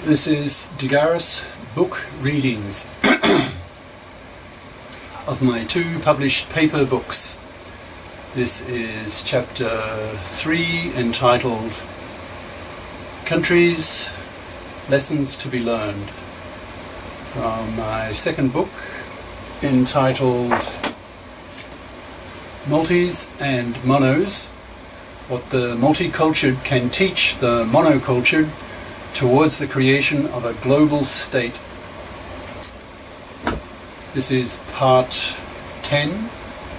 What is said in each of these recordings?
This is Garis book readings of my two published paper books. This is chapter 3 entitled Countries, Lessons to be Learned, from my second book entitled Multis and Monos, What the Multicultured Can Teach the Monocultured Towards the Creation of a Global State. This is part 10,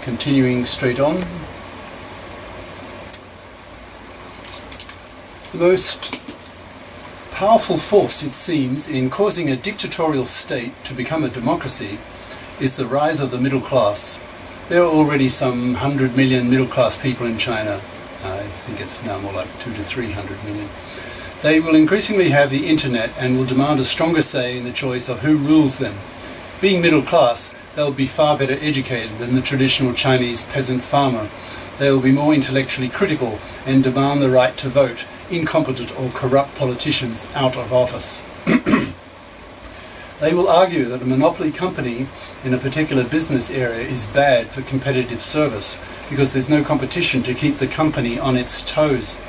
continuing straight on. The most powerful force, it seems, in causing a dictatorial state to become a democracy is the rise of the middle class. There are already some 100 million middle class people in China. I think it's now more like 200 to 300 million. They will increasingly have the internet and will demand a stronger say in the choice of who rules them. Being middle class, they'll be far better educated than the traditional Chinese peasant farmer. They will be more intellectually critical and demand the right to vote incompetent or corrupt politicians out of office. They will argue that a monopoly company in a particular business area is bad for competitive service because there's no competition to keep the company on its toes.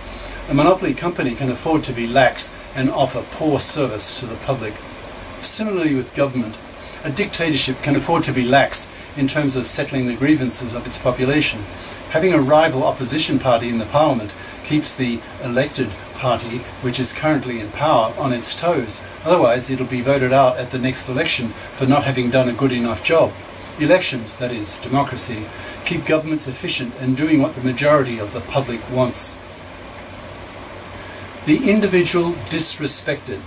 A monopoly company can afford to be lax and offer poor service to the public. Similarly with government, a dictatorship can afford to be lax in terms of settling the grievances of its population. Having a rival opposition party in the parliament keeps the elected party, which is currently in power, on its toes. Otherwise, it'll be voted out at the next election for not having done a good enough job. Elections, that is, democracy, keep governments efficient and doing what the majority of the public wants. The individual disrespected.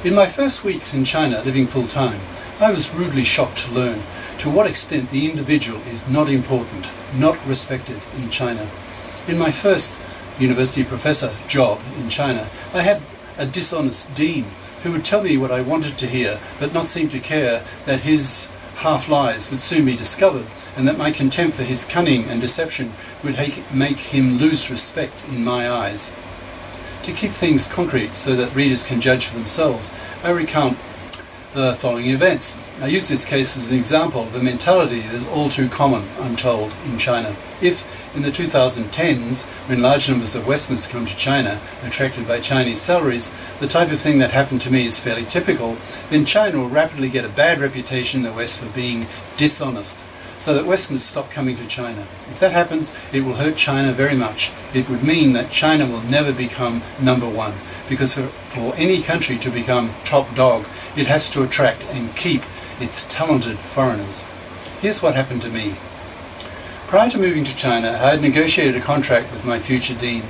In my first weeks in China living full-time, I was rudely shocked to learn to what extent the individual is not important, not respected in China. In my first university professor job in China, I had a dishonest dean who would tell me what I wanted to hear, but not seem to care that his half-lies would soon be discovered, and that my contempt for his cunning and deception would make him lose respect in my eyes. To keep things concrete so that readers can judge for themselves, I recount the following events. I use this case as an example of a mentality that is all too common, I'm told, in China. If, in the 2010s, when large numbers of Westerners come to China, attracted by Chinese salaries, the type of thing that happened to me is fairly typical, then China will rapidly get a bad reputation in the West for being dishonest, so that Westerners stop coming to China. If that happens, it will hurt China very much. It would mean that China will never become number one, because for any country to become top dog, it has to attract and keep its talented foreigners. Here's what happened to me. Prior to moving to China, I had negotiated a contract with my future dean.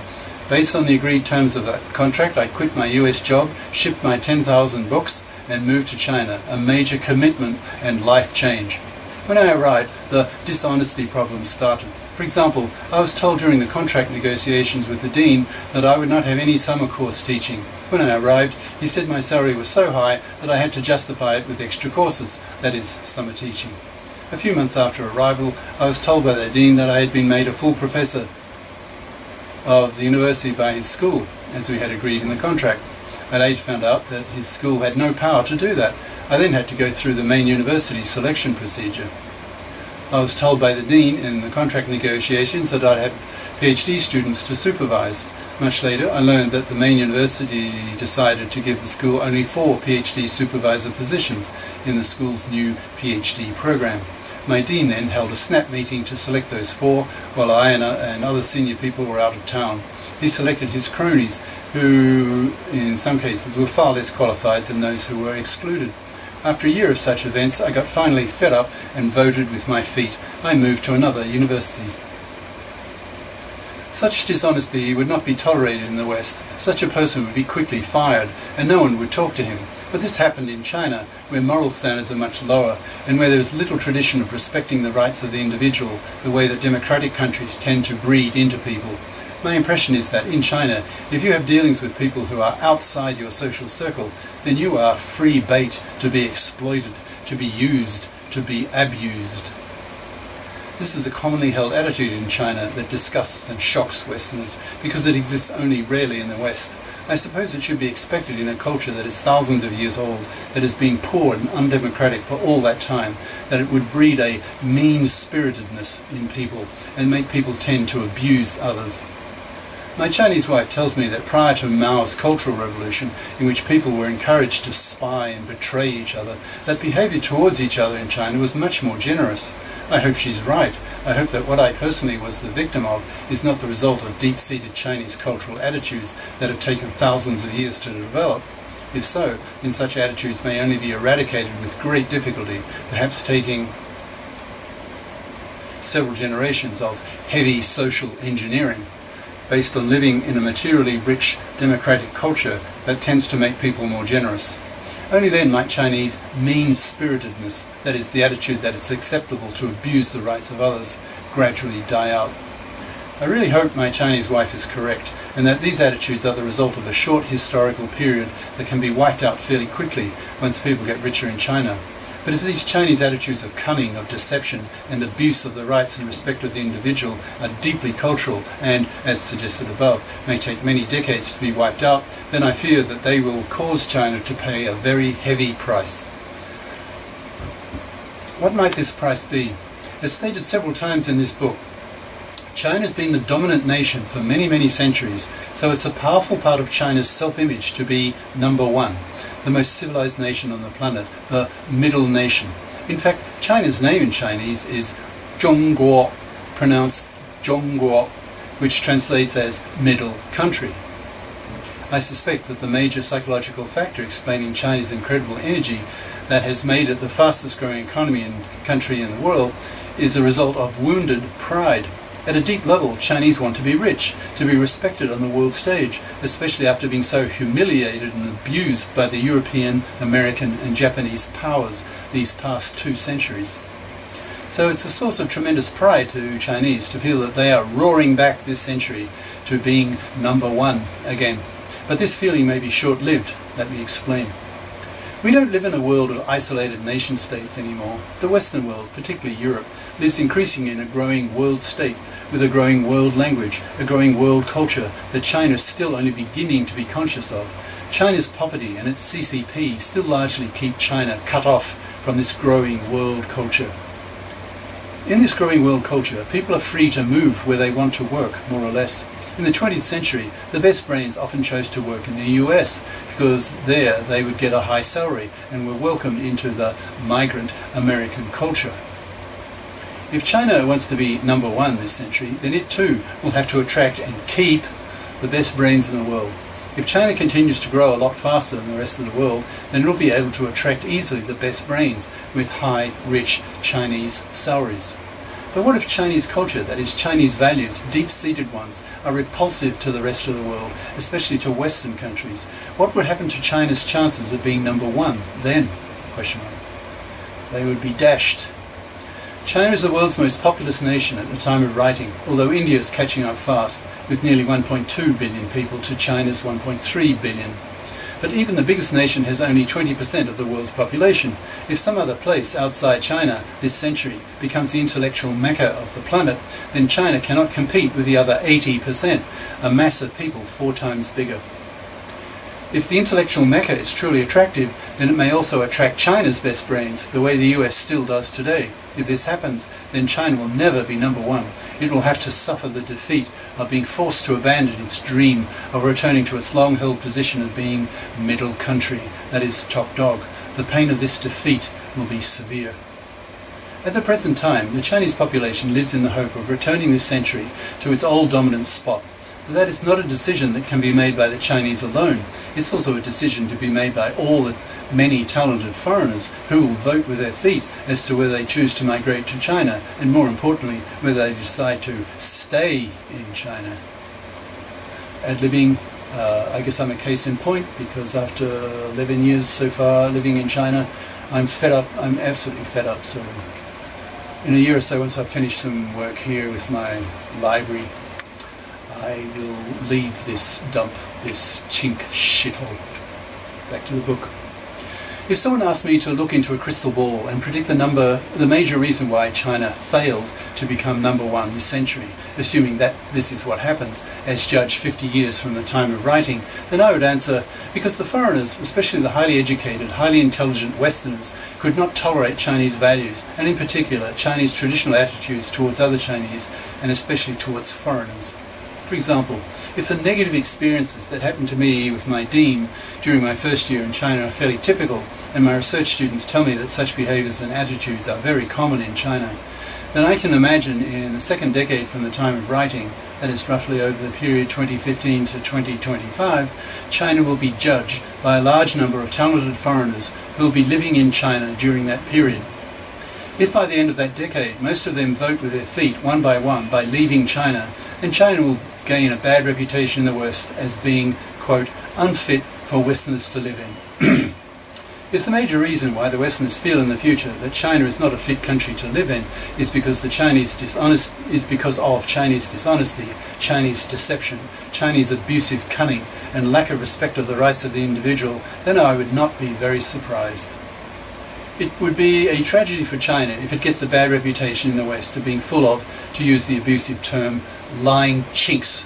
Based on the agreed terms of that contract, I quit my US job, shipped my 10,000 books, and moved to China, a major commitment and life change. When I arrived, the dishonesty problem started. For example, I was told during the contract negotiations with the dean that I would not have any summer course teaching. When I arrived, he said my salary was so high that I had to justify it with extra courses, that is, summer teaching. A few months after arrival, I was told by the dean that I had been made a full professor of the university by his school, as we had agreed in the contract. I later found out that his school had no power to do that. I then had to go through the main university selection procedure. I was told by the dean in the contract negotiations that I'd have PhD students to supervise. Much later, I learned that the main university decided to give the school only 4 PhD supervisor positions in the school's new PhD program. My dean then held a snap meeting to select those 4, while I and other senior people were out of town. He selected his cronies, who in some cases were far less qualified than those who were excluded. After a year of such events, I got finally fed up and voted with my feet. I moved to another university. Such dishonesty would not be tolerated in the West. Such a person would be quickly fired, and no one would talk to him. But this happened in China, where moral standards are much lower, and where there is little tradition of respecting the rights of the individual, the way that democratic countries tend to breed into people. My impression is that in China, if you have dealings with people who are outside your social circle, then you are free bait to be exploited, to be used, to be abused. This is a commonly held attitude in China that disgusts and shocks Westerners because it exists only rarely in the West. I suppose it should be expected in a culture that is thousands of years old, that has been poor and undemocratic for all that time, that it would breed a mean-spiritedness in people and make people tend to abuse others. My Chinese wife tells me that prior to Mao's Cultural Revolution, in which people were encouraged to spy and betray each other, that behaviour towards each other in China was much more generous. I hope she's right. I hope that what I personally was the victim of is not the result of deep-seated Chinese cultural attitudes that have taken thousands of years to develop. If so, then such attitudes may only be eradicated with great difficulty, perhaps taking several generations of heavy social engineering, based on living in a materially rich democratic culture that tends to make people more generous. Only then might Chinese mean-spiritedness, that is, the attitude that it's acceptable to abuse the rights of others, gradually die out. I really hope my Chinese wife is correct, and that these attitudes are the result of a short historical period that can be wiped out fairly quickly once people get richer in China. But if these Chinese attitudes of cunning, of deception, and abuse of the rights and respect of the individual are deeply cultural and, as suggested above, may take many decades to be wiped out, then I fear that they will cause China to pay a very heavy price. What might this price be? As stated several times in this book, China has been the dominant nation for many, many centuries, so it's a powerful part of China's self-image to be number one, the most civilized nation on the planet, the middle nation. In fact, China's name in Chinese is Zhongguo, pronounced Zhongguo, which translates as middle country. I suspect that the major psychological factor explaining China's incredible energy that has made it the fastest growing economy and country in the world is a result of wounded pride. At a deep level, Chinese want to be rich, to be respected on the world stage, especially after being so humiliated and abused by the European, American and Japanese powers these past 2 centuries. So it's a source of tremendous pride to Chinese to feel that they are roaring back this century to being number one again. But this feeling may be short-lived. Let me explain. We don't live in a world of isolated nation-states anymore. The Western world, particularly Europe, lives increasingly in a growing world state, with a growing world language, a growing world culture that China is still only beginning to be conscious of. China's poverty and its CCP still largely keep China cut off from this growing world culture. In this growing world culture, people are free to move where they want to work, more or less. In the 20th century, the best brains often chose to work in the US because there they would get a high salary and were welcomed into the migrant American culture. If China wants to be number one this century, then it too will have to attract and keep the best brains in the world. If China continues to grow a lot faster than the rest of the world, then it will be able to attract easily the best brains with high, rich Chinese salaries. But what if Chinese culture, that is Chinese values, deep-seated ones, are repulsive to the rest of the world, especially to Western countries? What would happen to China's chances of being number one then? They would be dashed. China is the world's most populous nation at the time of writing, although India is catching up fast, with nearly 1.2 billion people to China's 1.3 billion. But even the biggest nation has only 20% of the world's population. If some other place outside China this century becomes the intellectual mecca of the planet, then China cannot compete with the other 80%, a mass of people 4 times bigger. If the intellectual mecca is truly attractive, then it may also attract China's best brains, the way the US still does today. If this happens, then China will never be number one. It will have to suffer the defeat of being forced to abandon its dream of returning to its long-held position of being middle country, that is, top dog. The pain of this defeat will be severe. At the present time, the Chinese population lives in the hope of returning this century to its old dominant spot. But that is not a decision that can be made by the Chinese alone. It's also a decision to be made by all the many talented foreigners who will vote with their feet as to whether they choose to migrate to China, and more importantly, whether they decide to stay in China. Ad-libbing, I guess I'm a case in point, because after 11 years so far living in China, I'm fed up. I'm absolutely fed up. So in a year or so, once I've finished some work here with my library, I will leave this dump, this chink shithole. Back to the book. If someone asked me to look into a crystal ball and predict the major reason why China failed to become number one this century, assuming that this is what happens, as judged 50 years from the time of writing, then I would answer, because the foreigners, especially the highly educated, highly intelligent Westerners, could not tolerate Chinese values, and in particular Chinese traditional attitudes towards other Chinese, and especially towards foreigners. For example, if the negative experiences that happened to me with my dean during my first year in China are fairly typical, and my research students tell me that such behaviours and attitudes are very common in China, then I can imagine in the second decade from the time of writing, that is roughly over the period 2015 to 2025, China will be judged by a large number of talented foreigners who will be living in China during that period. If by the end of that decade most of them vote with their feet one by leaving China, then China will gain a bad reputation in the West as being, quote, unfit for Westerners to live in. If the major reason why the Westerners feel in the future that China is not a fit country to live in is because of Chinese dishonesty, Chinese deception, Chinese abusive cunning, and lack of respect of the rights of the individual, then I would not be very surprised. It would be a tragedy for China if it gets a bad reputation in the West of being full of, to use the abusive term, lying chinks.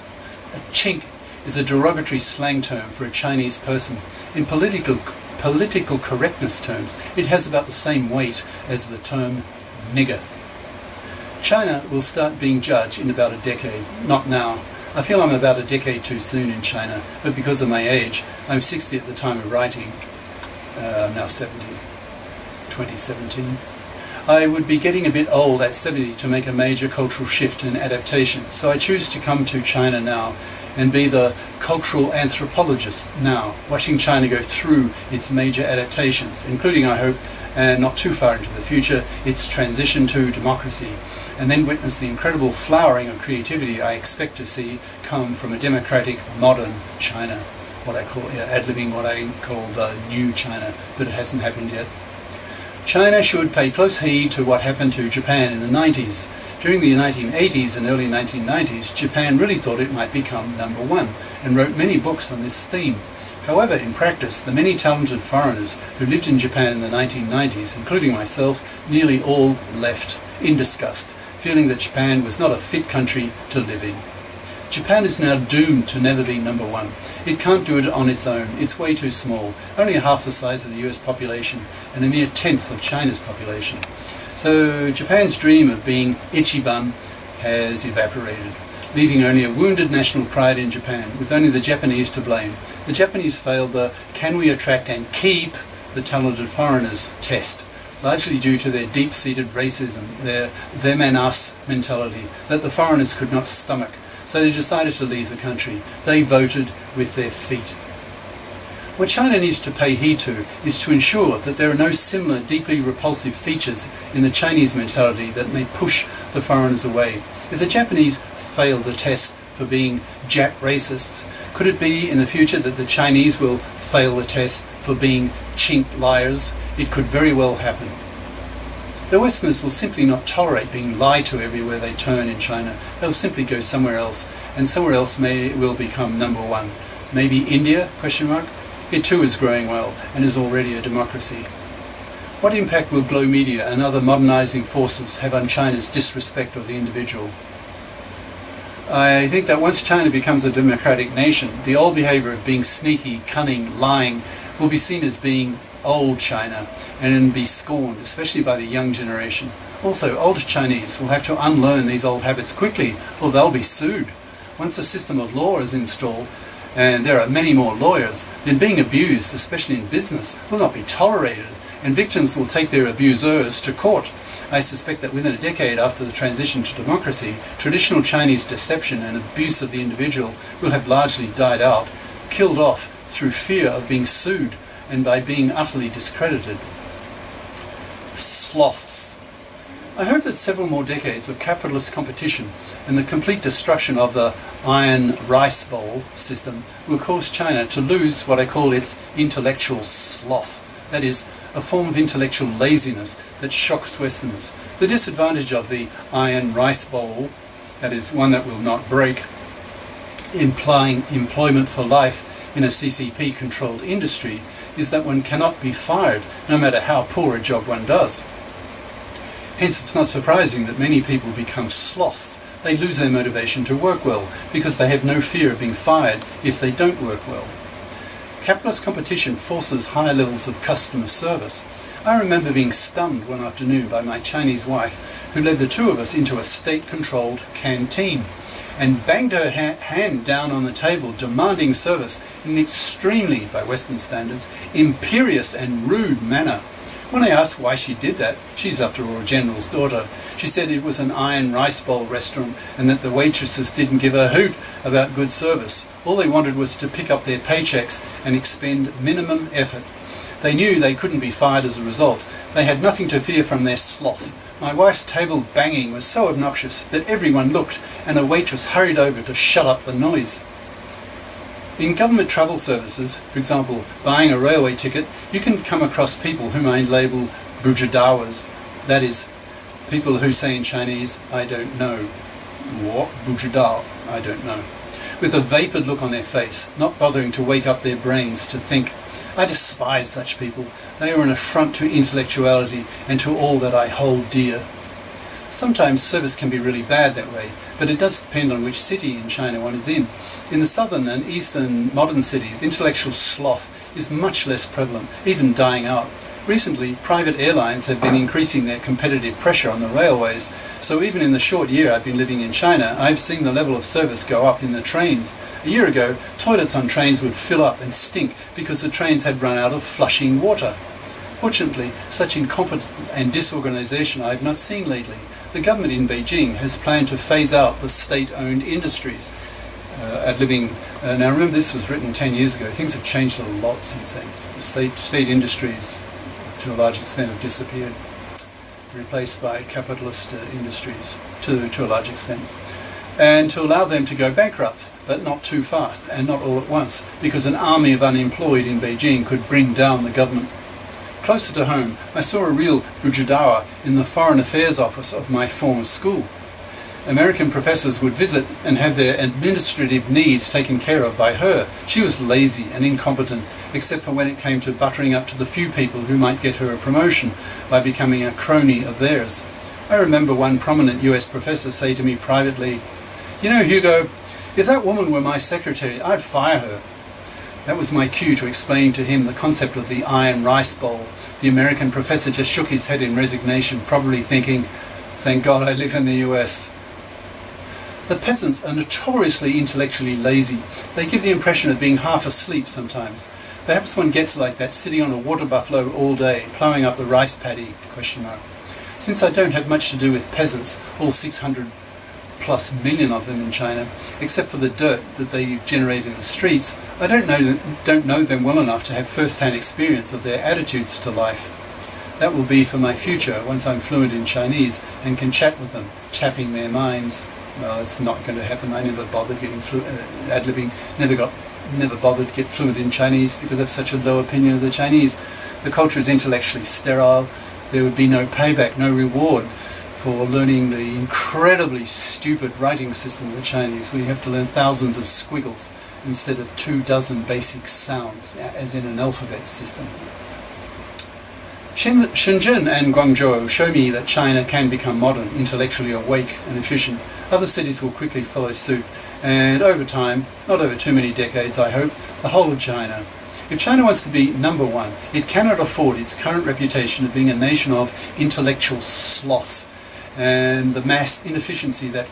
A chink is a derogatory slang term for a Chinese person. In political correctness terms, it has about the same weight as the term nigger. China will start being judged in about a decade, not now. I feel I'm about a decade too soon in China, but because of my age, I'm 60 at the time of writing, I'm now 70. 2017. I would be getting a bit old at 70 to make a major cultural shift and adaptation, so I choose to come to China now and be the cultural anthropologist now, watching China go through its major adaptations, including, I hope, and not too far into the future, its transition to democracy, and then witness the incredible flowering of creativity I expect to see come from a democratic, modern China, what I call, ad-libbing what I call the new China, but it hasn't happened yet. China should pay close heed to what happened to Japan in the 90s. During the 1980s and early 1990s, Japan really thought it might become number one and wrote many books on this theme. However, in practice, the many talented foreigners who lived in Japan in the 1990s, including myself, nearly all left in disgust, feeling that Japan was not a fit country to live in. Japan is now doomed to never be number one. It can't do it on its own. It's way too small, only half the size of the US population and a mere tenth of China's population. So Japan's dream of being Ichiban has evaporated, leaving only a wounded national pride in Japan, with only the Japanese to blame. The Japanese failed the can we attract and keep the talented foreigners test, largely due to their deep-seated racism, their them and us mentality that the foreigners could not stomach. So they decided to leave the country. They voted with their feet. What China needs to pay heed to is to ensure that there are no similar deeply repulsive features in the Chinese mentality that may push the foreigners away. If the Japanese fail the test for being Jap racists, could it be in the future that the Chinese will fail the test for being chink liars? It could very well happen. The Westerners will simply not tolerate being lied to everywhere they turn in China. They'll simply go somewhere else, and somewhere else will become number one. Maybe India? It too is growing well and is already a democracy. What impact will Glow Media and other modernizing forces have on China's disrespect of the individual? I think that once China becomes a democratic nation, the old behavior of being sneaky, cunning, lying will be seen as being old China and be scorned, especially by the young generation. Also, older Chinese will have to unlearn these old habits quickly or they'll be sued. Once a system of law is installed, and there are many more lawyers, then being abused, especially in business, will not be tolerated, and victims will take their abusers to court. I suspect that within a decade after the transition to democracy, traditional Chinese deception and abuse of the individual will have largely died out, killed off through fear of being sued and by being utterly discredited. Sloths. I hope that several more decades of capitalist competition and the complete destruction of the iron rice bowl system will cause China to lose what I call its intellectual sloth. That is, a form of intellectual laziness that shocks Westerners. The disadvantage of the iron rice bowl, that is, one that will not break, implying employment for life in a CCP-controlled industry, is that one cannot be fired, no matter how poor a job one does. Hence, it's not surprising that many people become sloths. They lose their motivation to work well, because they have no fear of being fired if they don't work well. Capitalist competition forces higher levels of customer service. I remember being stunned one afternoon by my Chinese wife, who led the two of us into a state-controlled canteen and banged her hand down on the table, demanding service in an extremely, by Western standards, imperious and rude manner. When I asked why she did that, she's after all a general's daughter, she said it was an iron rice bowl restaurant and that the waitresses didn't give a hoot about good service. All they wanted was to pick up their paychecks and expend minimum effort. They knew they couldn't be fired as a result. They had nothing to fear from their sloth. My wife's table banging was so obnoxious that everyone looked, and a waitress hurried over to shut up the noise. In government travel services, for example, buying a railway ticket, you can come across people whom I label bujadawas. That is, people who say in Chinese, I don't know. What? Bujadao? I don't know. With a vapid look on their face, not bothering to wake up their brains to think. I despise such people. They are an affront to intellectuality and to all that I hold dear. Sometimes service can be really bad that way, but it does depend on which city in China one is in. In the southern and eastern modern cities, intellectual sloth is much less prevalent, even dying out. Recently, private airlines have been increasing their competitive pressure on the railways, so even in the short year I've been living in China, I've seen the level of service go up in the trains. A year ago, toilets on trains would fill up and stink because the trains had run out of flushing water. Fortunately, such incompetence and disorganization I have not seen lately. The government in Beijing has planned to phase out the state-owned industries. Now remember, this was written 10 years ago. Things have changed a lot since then. The state industries, to a large extent, have disappeared, replaced by capitalist industries to a large extent. And to allow them to go bankrupt, but not too fast and not all at once, because an army of unemployed in Beijing could bring down the government. Closer to home, I saw a real bujadawa in the Foreign Affairs office of my former school. American professors would visit and have their administrative needs taken care of by her. She was lazy and incompetent, except for when it came to buttering up to the few people who might get her a promotion by becoming a crony of theirs. I remember one prominent US professor say to me privately, "You know, Hugo, if that woman were my secretary, I'd fire her." That was my cue to explain to him the concept of the iron rice bowl. The American professor just shook his head in resignation, probably thinking, "Thank God I live in the US." The peasants are notoriously intellectually lazy. They give the impression of being half asleep sometimes. Perhaps one gets like that sitting on a water buffalo all day, ploughing up the rice paddy, ? Since I don't have much to do with peasants, all 600+ million of them in China, except for the dirt that they generate in the streets, I don't know them well enough to have first-hand experience of their attitudes to life. That will be for my future once I'm fluent in Chinese and can chat with them, chapping their minds. Well, it's not going to happen. I never bothered getting ad-libbing, never bothered to get fluent in Chinese because I have such a low opinion of the Chinese. The culture is intellectually sterile. There would be no payback, no reward for learning the incredibly stupid writing system of the Chinese. We have to learn thousands of squiggles instead of 24 basic sounds, as in an alphabet system. Shenzhen and Guangzhou show me that China can become modern, intellectually awake and efficient. Other cities will quickly follow suit, and over time, not over too many decades I hope, the whole of China. If China wants to be number one, it cannot afford its current reputation of being a nation of intellectual sloths and the mass inefficiency that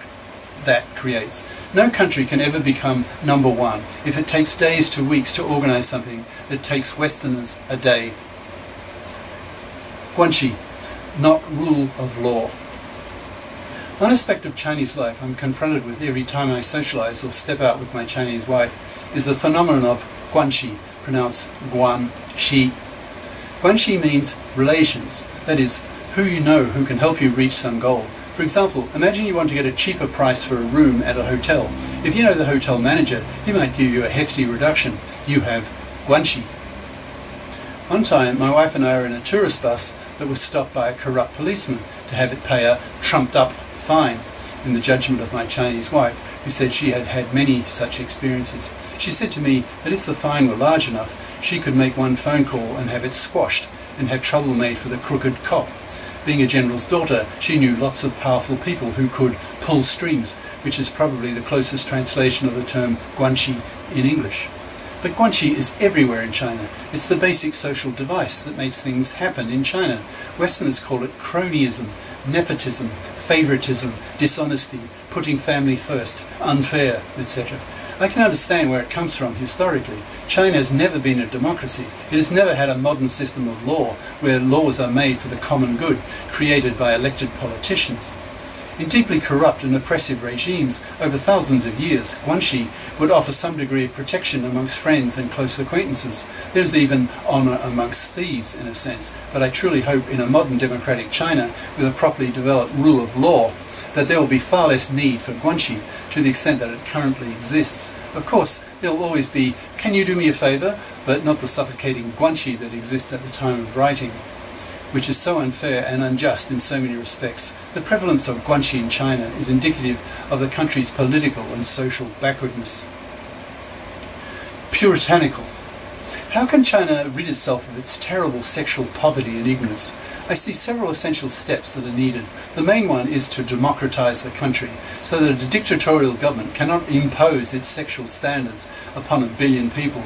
creates. No country can ever become number one if it takes days to weeks to organize something that takes Westerners a day. Guanxi, not rule of law. One aspect of Chinese life I'm confronted with every time I socialize or step out with my Chinese wife is the phenomenon of guanxi, pronounced guan-xi. Guanxi means relations, that is, who you know who can help you reach some goal. For example, imagine you want to get a cheaper price for a room at a hotel. If you know the hotel manager, he might give you a hefty reduction. You have guanxi. One time, my wife and I were in a tourist bus that was stopped by a corrupt policeman to have it pay a trumped-up fine, in the judgment of my Chinese wife, who said she had had many such experiences. She said to me that if the fine were large enough, she could make one phone call and have it squashed and have trouble made for the crooked cop. Being a general's daughter, she knew lots of powerful people who could pull strings, which is probably the closest translation of the term guanxi in English. But guanxi is everywhere in China. It's the basic social device that makes things happen in China. Westerners call it cronyism, nepotism, favoritism, dishonesty, putting family first, unfair, etc. I can understand where it comes from historically. China has never been a democracy. It has never had a modern system of law where laws are made for the common good, created by elected politicians. In deeply corrupt and oppressive regimes over thousands of years, guanxi would offer some degree of protection amongst friends and close acquaintances. There is even honour amongst thieves, in a sense, but I truly hope in a modern democratic China, with a properly developed rule of law, that there will be far less need for guanxi to the extent that it currently exists. Of course, there will always be, can you do me a favour, but not the suffocating guanxi that exists at the time of writing, which is so unfair and unjust in so many respects. The prevalence of guanxi in China is indicative of the country's political and social backwardness. Puritanical. How can China rid itself of its terrible sexual poverty and ignorance? I see several essential steps that are needed. The main one is to democratize the country so that a dictatorial government cannot impose its sexual standards upon a billion people.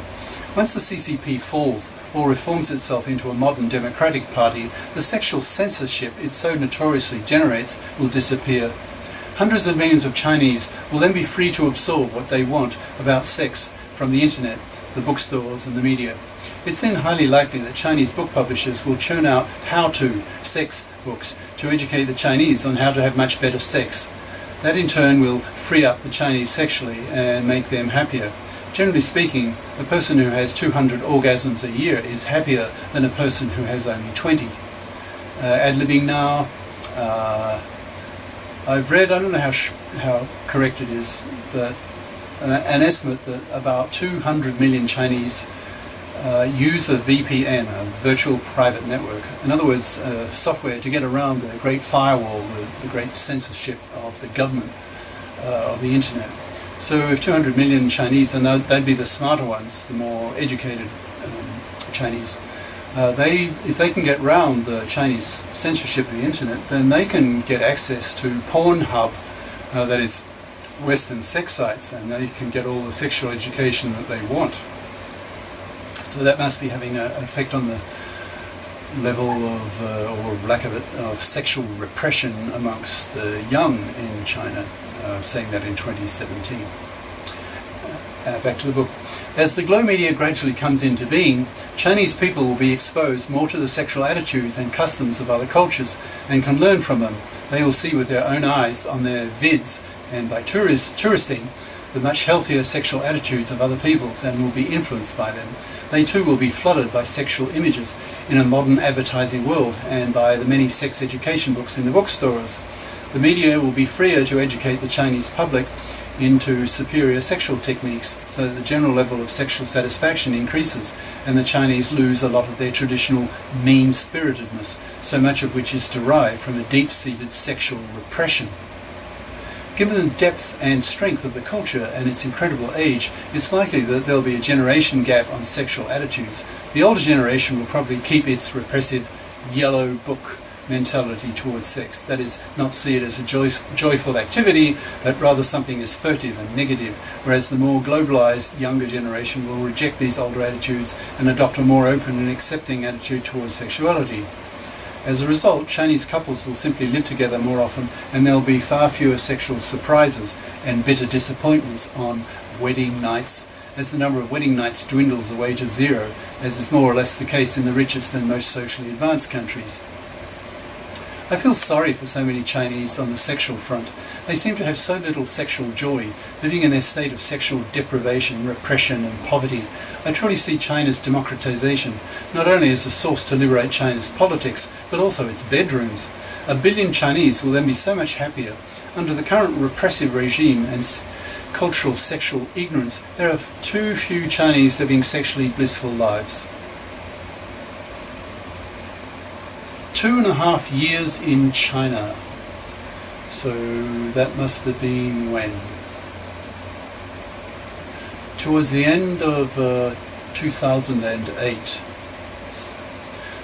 Once the CCP falls or reforms itself into a modern democratic party, the sexual censorship it so notoriously generates will disappear. Hundreds of millions of Chinese will then be free to absorb what they want about sex from the internet, the bookstores and the media. It's then highly likely that Chinese book publishers will churn out how-to sex books to educate the Chinese on how to have much better sex. That in turn will free up the Chinese sexually and make them happier. Generally speaking, a person who has 200 orgasms a year is happier than a person who has only 20. Ad-libbing now, I've read, I don't know how correct it is, but an estimate that about 200 million Chinese use a VPN, a virtual private network. In other words, software to get around the great firewall, the great censorship of the government of the internet. So if 200 million Chinese, and they'd be the smarter ones, the more educated Chinese, if they can get round the Chinese censorship of the internet, then they can get access to Pornhub, that is Western sex sites, and they can get all the sexual education that they want. So that must be having an effect on the level of, or lack of it, of sexual repression amongst the young in China. Saying that in 2017. Back to the book. As the glow media gradually comes into being, Chinese people will be exposed more to the sexual attitudes and customs of other cultures and can learn from them. They will see with their own eyes on their vids and by touristing the much healthier sexual attitudes of other peoples and will be influenced by them. They too will be flooded by sexual images in a modern advertising world and by the many sex education books in the bookstores. The media will be freer to educate the Chinese public into superior sexual techniques so that the general level of sexual satisfaction increases and the Chinese lose a lot of their traditional mean-spiritedness, so much of which is derived from a deep-seated sexual repression. Given the depth and strength of the culture and its incredible age, it's likely that there'll be a generation gap on sexual attitudes. The older generation will probably keep its repressive yellow book mentality towards sex, that is, not see it as a joyful activity, but rather something as furtive and negative, whereas the more globalized younger generation will reject these older attitudes and adopt a more open and accepting attitude towards sexuality. As a result, Chinese couples will simply live together more often, and there will be far fewer sexual surprises and bitter disappointments on wedding nights, as the number of wedding nights dwindles away to zero, as is more or less the case in the richest and most socially advanced countries. I feel sorry for so many Chinese on the sexual front. They seem to have so little sexual joy, living in their state of sexual deprivation, repression and poverty. I truly see China's democratization not only as a source to liberate China's politics, but also its bedrooms. A billion Chinese will then be so much happier. Under the current repressive regime and cultural sexual ignorance, there are too few Chinese living sexually blissful lives. 2.5 years in China. So that must have been when? Towards the end of 2008.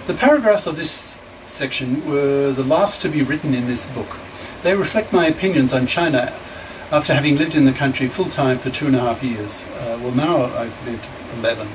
The paragraphs of this section were the last to be written in this book. They reflect my opinions on China after having lived in the country full-time for 2.5 years. Now I've lived 11.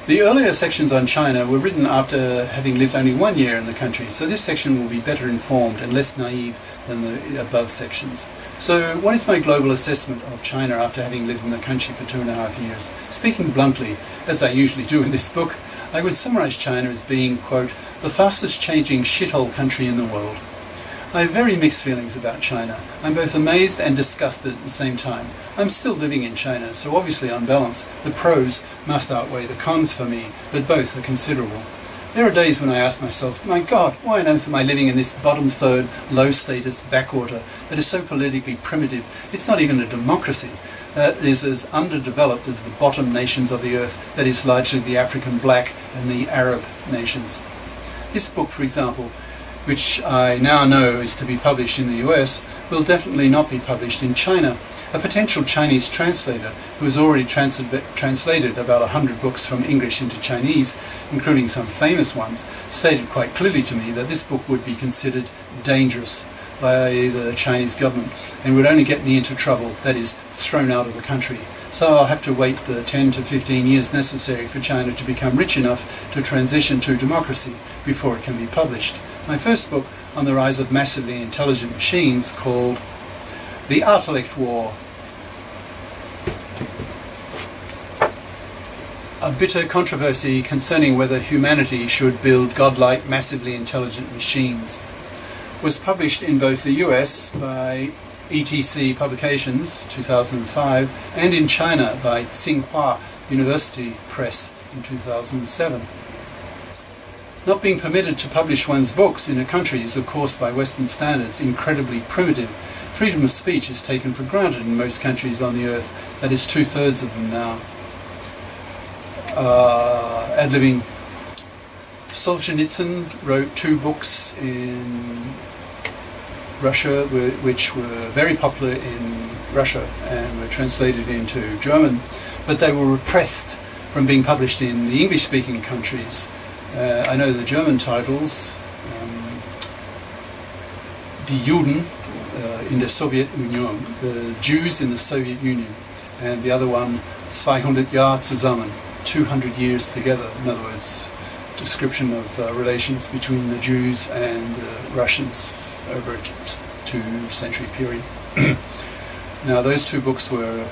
The earlier sections on China were written after having lived only 1 year in the country, so this section will be better informed and less naive than the above sections. So what is my global assessment of China after having lived in the country for 2.5 years? Speaking bluntly, as I usually do in this book, I would summarize China as being, quote, the fastest changing shithole country in the world. I have very mixed feelings about China. I'm both amazed and disgusted at the same time. I'm still living in China, so obviously on balance, the pros must outweigh the cons for me, but both are considerable. There are days when I ask myself, my God, why on earth am I living in this bottom third, low status backwater that is so politically primitive? It's not even a democracy. That is as underdeveloped as the bottom nations of the earth, that is largely the African black and the Arab nations. This book, for example, which I now know is to be published in the US, will definitely not be published in China. A potential Chinese translator, who has already translated about 100 books from English into Chinese, including some famous ones, stated quite clearly to me that this book would be considered dangerous by the Chinese government and would only get me into trouble, that is, thrown out of the country. So I'll have to wait the 10 to 15 years necessary for China to become rich enough to transition to democracy before it can be published. My first book on the rise of massively intelligent machines, called The Intellect War, a bitter controversy concerning whether humanity should build godlike massively intelligent machines, was published in both the US by ETC Publications, 2005, and in China by Tsinghua University Press in 2007. Not being permitted to publish one's books in a country is, of course, by Western standards, incredibly primitive. Freedom of speech is taken for granted in most countries on the earth, that is 2/3 of them now. Ad-libbing. Solzhenitsyn wrote 2 books in Russia, which were very popular in Russia and were translated into German, but they were repressed from being published in the English-speaking countries. I know the German titles, Die Juden in der Sowjetunion, the Jews in the Soviet Union, and the other one, 200 Jahre zusammen, 200 years together. In other words, description of relations between the Jews and Russians over a 2-century period. Now, those 2 books were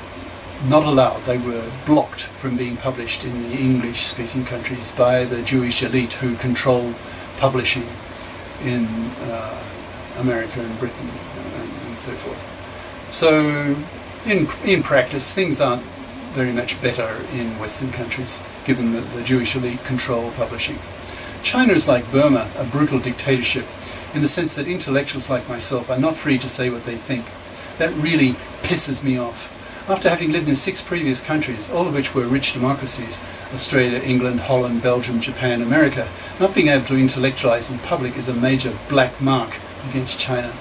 not allowed. They were blocked from being published in the English-speaking countries by the Jewish elite who controlled publishing in America and Britain and so forth. So, in practice, things aren't very much better in Western countries, given that the Jewish elite control publishing. China is like Burma, a brutal dictatorship, in the sense that intellectuals like myself are not free to say what they think. That really pisses me off. After having lived in 6 previous countries, all of which were rich democracies, Australia, England, Holland, Belgium, Japan, America, not being able to intellectualize in public is a major black mark against China.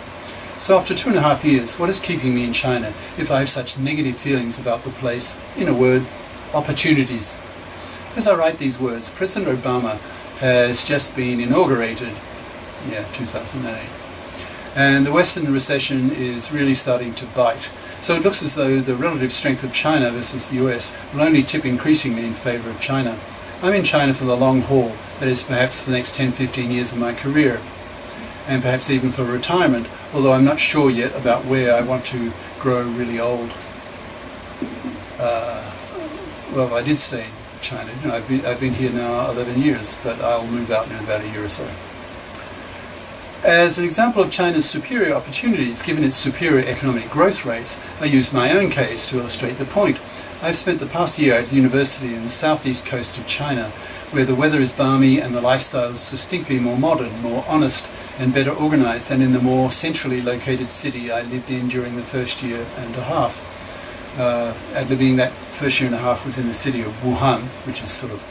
So after 2.5 years, what is keeping me in China if I have such negative feelings about the place? In a word, opportunities. As I write these words, President Obama has just been inaugurated, 2008. And the Western recession is really starting to bite. So it looks as though the relative strength of China versus the US will only tip increasingly in favour of China. I'm in China for the long haul, that is perhaps for the next 10-15 years of my career, and perhaps even for retirement, although I'm not sure yet about where I want to grow really old. Well, I did stay in China. I've been here now 11 years, but I'll move out in about a year or so. As an example of China's superior opportunities, given its superior economic growth rates, I use my own case to illustrate the point. I've spent the past year at university in the southeast coast of China, where the weather is balmy and the lifestyle is distinctly more modern, more honest, and better organized than in the more centrally located city I lived in during the first year and a half. Ad-libbing, that first year and a half was in the city of Wuhan, which is sort of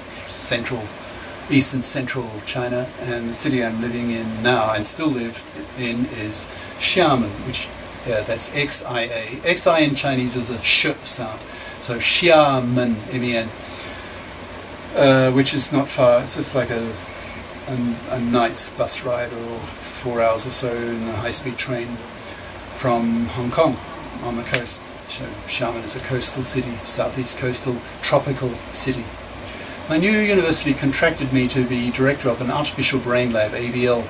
eastern central China, and the city I'm living in now and still live in is Xiamen, which that's X-I-A. X-I in Chinese is a sh sound, so Xiamen, M-E-N. which is not far. It's just like a night's bus ride, or 4 hours or so in a high-speed train from Hong Kong on the coast. So Xiamen is a coastal city, southeast coastal tropical city. My new university contracted me to be director of an artificial brain lab, ABL,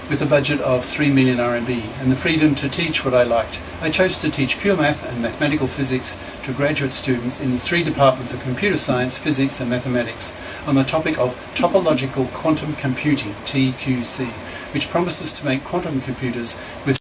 with a budget of 3 million RMB and the freedom to teach what I liked. I chose to teach pure math and mathematical physics to graduate students in the 3 departments of computer science, physics and mathematics on the topic of topological quantum computing, TQC, which promises to make quantum computers with